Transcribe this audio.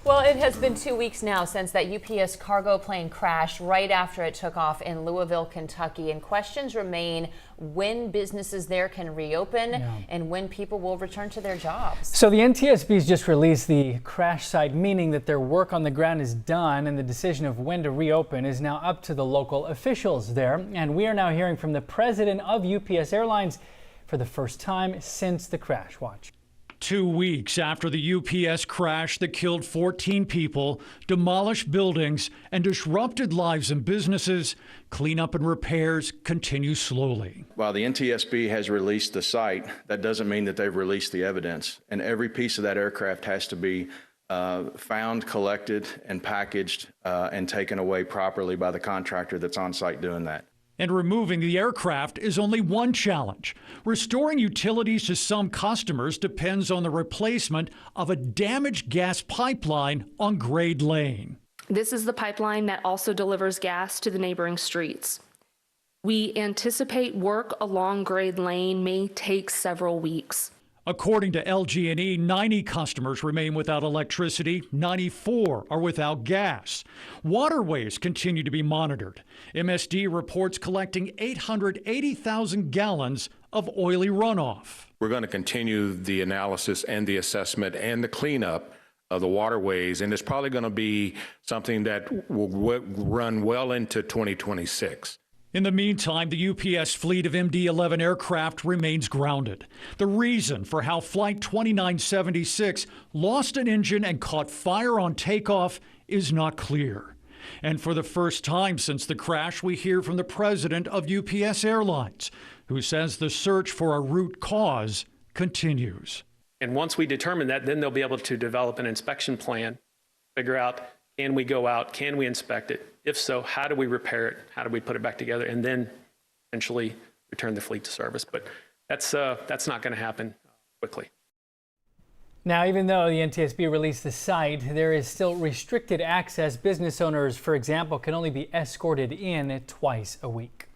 Well, it has been 2 weeks now since that UPS cargo plane crashed right after it took off in Louisville, Kentucky, and questions remain when businesses there can reopen and when people will return to their jobs. So the NTSB has just released the crash site, meaning that their work on the ground is done and the decision of when to reopen is now up to the local officials there. And we are now hearing from the president of UPS Airlines for the first time since the crash. Watch. 2 weeks after the UPS crash that killed 14 people, demolished buildings, and disrupted lives and businesses, cleanup and repairs continue slowly. While the NTSB has released the site, that doesn't mean that they've released the evidence. And every piece of that aircraft has to be found, collected, and packaged and taken away properly by the contractor that's on site doing that. And removing the aircraft is only one challenge. Restoring utilities to some customers depends on the replacement of a damaged gas pipeline on Grade Lane. This is the pipeline that also delivers gas to the neighboring streets. We anticipate work along Grade Lane may take several weeks. According to LG&E, 90 customers remain without electricity, 94 are without gas. Waterways continue to be monitored. MSD reports collecting 880,000 gallons of oily runoff. We're going to continue the analysis and the assessment and the cleanup of the waterways, and it's probably going to be something that will run well into 2026. In the meantime, the UPS fleet of MD-11 aircraft remains grounded. The reason for how Flight 2976 lost an engine and caught fire on takeoff is not clear. And for the first time since the crash, we hear from the president of UPS Airlines, who says the search for a root cause continues. And once we determine that, then they'll be able to develop an inspection plan, figure out, can we go out, can we inspect it? If so, how do we repair it? How do we put it back together? And then eventually return the fleet to service. But that's not going to happen quickly. Now, even though the NTSB released the site, there is still restricted access. Business owners, for example, can only be escorted in twice a week.